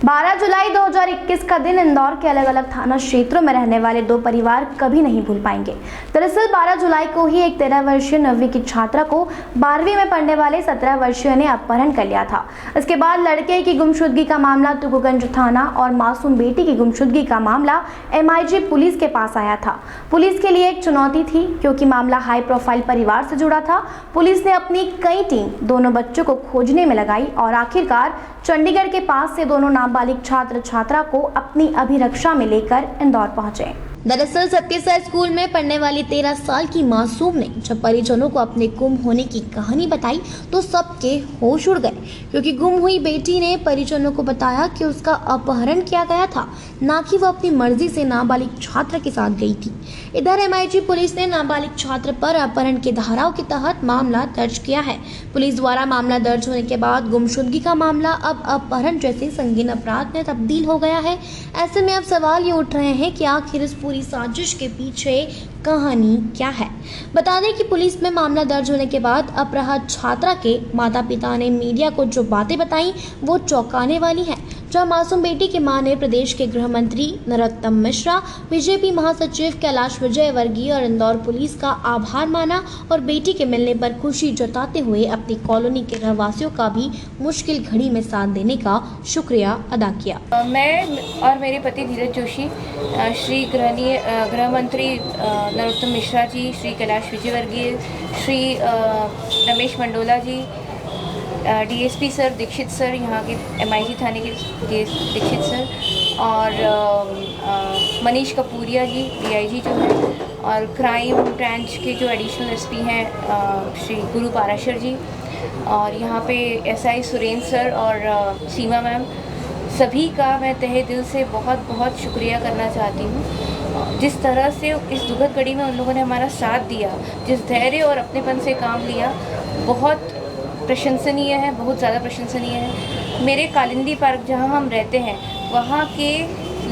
12 जुलाई 2021 का दिन इंदौर के अलग अलग थाना क्षेत्रों में रहने वाले दो परिवार कभी नहीं भूल पाएंगे। दरअसल 12 जुलाई को ही एक 13 वर्षीय 9वीं की छात्रा को 12वीं में पढ़ने वाले 17 वर्षीय ने अपहरण कर लिया था। इसके बाद लड़के की गुमशुदगी का मामला तुगुगंज थाना और मासूम बेटी की गुमशुदगी का मामला MIG पुलिस के पास आया था। पुलिस के लिए एक चुनौती थी क्योंकि मामला हाई प्रोफाइल परिवार से जुड़ा था। पुलिस ने अपनी कई टीम दोनों बच्चों को खोजने में लगाई और आखिरकार चंडीगढ़ के पास से दोनों नाबालिग छात्र छात्रा को अपनी अभिरक्षा में लेकर इंदौर पहुंचे। दरअसल सत्यसाई स्कूल में पढ़ने वाली 13 साल की मासूम ने जब परिजनों को अपने गुम होने की कहानी बताई तो सबके होश उड़ गए, क्योंकि गुम हुई बेटी ने परिजनों को बताया कि उसका अपहरण किया गया था, ना कि वो अपनी मर्जी से नाबालिग छात्र के साथ गई थी। इधर MIG पुलिस ने नाबालिग छात्र पर अपहरण की धाराओं के तहत मामला दर्ज किया है। पुलिस द्वारा मामला दर्ज होने के बाद गुमशुदगी का मामला अब अपहरण जैसे संगीन अपराध में तब्दील हो गया है। ऐसे में अब सवाल ये उठ रहे हैं कि आखिर इस पूरी साजिश के पीछे कहानी क्या है। बता दें कि पुलिस में मामला दर्ज होने के बाद अपहृत छात्रा के माता पिता ने मीडिया को जो बातें बताई वो चौंकाने वाली हैं। जहां मासूम बेटी की मां ने प्रदेश के गृह मंत्री नरोत्तम मिश्रा, BJP महासचिव कैलाश विजयवर्गीय और इंदौर पुलिस का आभार माना और बेटी के मिलने पर खुशी जताते हुए अपनी कॉलोनी के रहवासियों का भी मुश्किल घड़ी में साथ देने का शुक्रिया अदा किया। मैं और मेरे पति धीरज जोशी, श्री गृह मंत्री नरोत्तम मिश्रा जी, श्री कैलाश विजयवर्गीय, श्री रमेश मंडोला जी, DSP सर, दीक्षित सर, यहाँ के MIG थाने के दीक्षित सर और मनीष कपूरिया जी DIG जो है, और क्राइम ब्रांच के जो एडिशनल SP हैं श्री गुरु पाराशर जी, और यहाँ पे SI सुरेंद्र सर और सीमा मैम, सभी का मैं तहे दिल से बहुत बहुत शुक्रिया करना चाहती हूँ। जिस तरह से इस दुखद घड़ी में उन लोगों ने हमारा साथ दिया, जिस धैर्य और अपनेपन से काम लिया, बहुत प्रशंसनीय है, बहुत ज़्यादा प्रशंसनीय है। मेरे कालिंदी पार्क जहाँ हम रहते हैं वहाँ के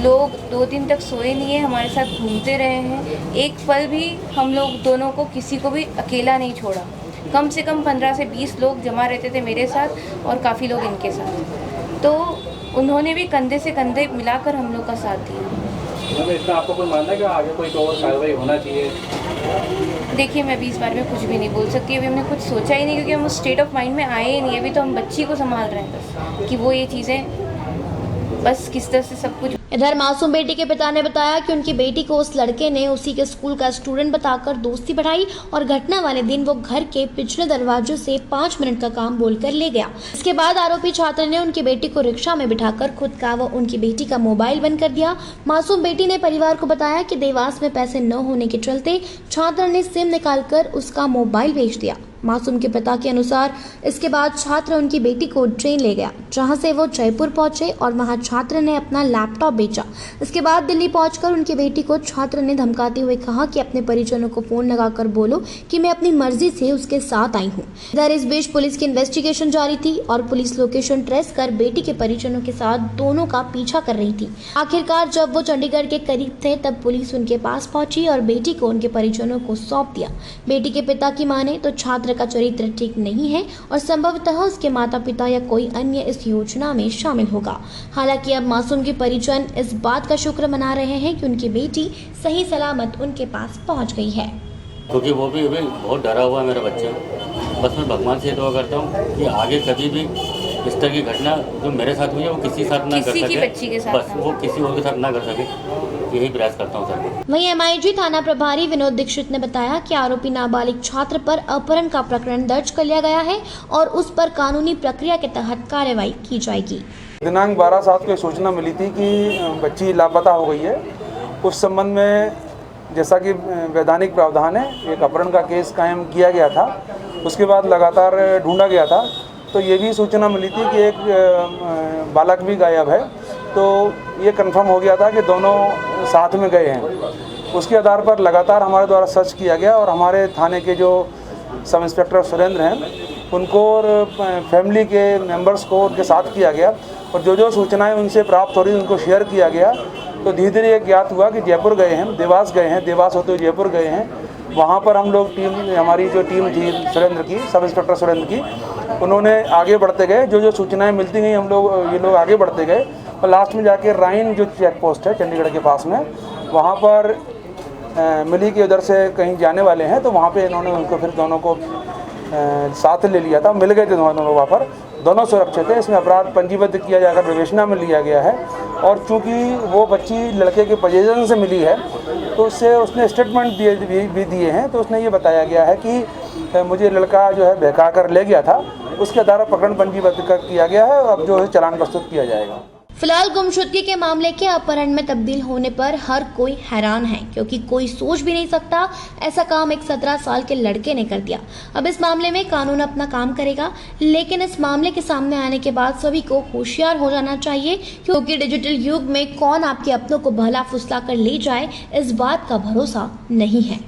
लोग 2 दिन तक सोए नहीं है, हमारे साथ घूमते रहे हैं। एक पल भी हम लोग दोनों को किसी को भी अकेला नहीं छोड़ा। कम से कम 15 से 20 लोग जमा रहते थे मेरे साथ और काफ़ी लोग इनके साथ, तो उन्होंने भी कंधे से कंधे मिलाकर हम लोग का साथ दिया। इसमें आपको कोई मानना है कि आगे कोई और कार्रवाई होना चाहिए? देखिए, मैं अभी इस बारे में कुछ भी नहीं बोल सकती। अभी हमने कुछ सोचा ही नहीं, क्योंकि हम उस स्टेट ऑफ माइंड में आए ही नहीं। अभी तो हम बच्ची को संभाल रहे हैं बस, कि वो ये चीज़ें बस किस तरह से सब कुछ। इधर मासूम बेटी के पिता ने बताया कि उनकी बेटी को उस लड़के ने उसी के स्कूल का स्टूडेंट बताकर दोस्ती बढ़ाई और घटना वाले दिन वो घर के पिछले दरवाजों से 5 मिनट का काम बोलकर ले गया। इसके बाद आरोपी छात्र ने उनकी बेटी को रिक्शा में बिठाकर खुद का व उनकी बेटी का मोबाइल बंद कर दिया। मासूम बेटी ने परिवार को बताया कि देवास में पैसे न होने के चलते छात्र ने सिम निकालकर उसका मोबाइल बेच दिया। मासूम के पिता के अनुसार इसके बाद छात्र उनकी बेटी को ट्रेन ले गया, जहां से वो जयपुर पहुंचे और वहां छात्र ने अपना लैपटॉप बेचा। इसके बाद दिल्ली पहुंचकर उनकी बेटी को छात्र ने धमकाते हुए कहा कि अपने परिजनों को फोन लगाकर बोलो कि मैं अपनी मर्जी से उसके साथ आई हूं। इधर इस बीच पुलिस की इन्वेस्टिगेशन जारी थी और पुलिस लोकेशन ट्रेस कर बेटी के परिजनों के साथ दोनों का पीछा कर रही थी। आखिरकार जब वो चंडीगढ़ के करीब थे तब पुलिस उनके पास पहुंची और बेटी को उनके परिजनों को सौंप दिया। बेटी के पिता की माने तो छात्र का चरित्र ठीक नहीं है और संभवतः उसके माता पिता या कोई अन्य इस योजना में शामिल होगा। हालांकि अब मासूम के परिजन इस बात का शुक्र मना रहे हैं कि उनकी बेटी सही सलामत उनके पास पहुंच गई है, क्योंकि वो भी बहुत डरा हुआ है मेरा बच्चा। बस मैं भगवान से दुआ करता हूँ कि आगे कभी भी इस तरह की घटना जो मेरे साथ हुई है वो किसी साथ ना कर सके, बस वो किसी और के साथ ना कर सके, यही प्रयास करता हूँ सर। वहीं MIG थाना प्रभारी विनोद दीक्षित ने बताया कि आरोपी नाबालिग छात्र पर अपहरण का प्रकरण दर्ज कर लिया गया है और उस पर कानूनी प्रक्रिया के तहत कार्रवाई की जाएगी। दिनांक 12/7 को सूचना मिली थी कि बच्ची लापता हो गई है। उस संबंध में जैसा कि वैधानिक प्रावधान है, एक अपहरण का केस कायम किया गया था। उसके बाद लगातार ढूंढा गया था, तो ये भी सूचना मिली थी कि एक बालक भी गायब है। तो ये कंफर्म हो गया था कि दोनों साथ में गए हैं। उसके आधार पर लगातार हमारे द्वारा सर्च किया गया और हमारे थाने के जो सब इंस्पेक्टर सुरेंद्र हैं उनको और फैमिली के मेंबर्स को उनके साथ किया गया और जो सूचनाएं उनसे प्राप्त हो रही उनको शेयर किया गया। तो धीरे धीरे ये ज्ञात हुआ कि जयपुर गए हैं, देवास गए हैं, देवास होते हुए जयपुर गए हैं। वहाँ पर हम लोग हमारी जो टीम थी सुरेंद्र की, सब इंस्पेक्टर सुरेंद्र की, उन्होंने आगे बढ़ते गए। जो सूचनाएं मिलती गई ये लोग आगे बढ़ते गए और लास्ट में जाके राइन जो चेक पोस्ट है चंडीगढ़ के पास में, वहाँ पर मिली कि उधर से कहीं जाने वाले हैं, तो वहाँ पे इन्होंने उनको फिर दोनों को साथ ले लिया था, मिल गए थे दोनों वहाँ पर, दोनों सुरक्षित है। इसमें अपराध पंजीबद्ध किया जाकर विवेचना में लिया गया है। और चूँकि वो बच्ची लड़के के पोजीशन से मिली है तो उससे उसने स्टेटमेंट भी दिए हैं, तो उसने ये बताया गया है कि मुझे लड़का जो है बहका कर ले गया था, उसके आधार पर प्रकरण पंजीबद्ध किया गया है। अब जो है चालान प्रस्तुत किया जाएगा। फिलहाल गुमशुदगी के मामले के अपहरण में तब्दील होने पर हर कोई हैरान है, क्योंकि कोई सोच भी नहीं सकता ऐसा काम एक 17 साल के लड़के ने कर दिया। अब इस मामले में कानून अपना काम करेगा, लेकिन इस मामले के सामने आने के बाद सभी को होशियार हो जाना चाहिए, क्योंकि डिजिटल युग में कौन आपके अपनों को भला फुसला कर ले जाए, इस बात का भरोसा नहीं है।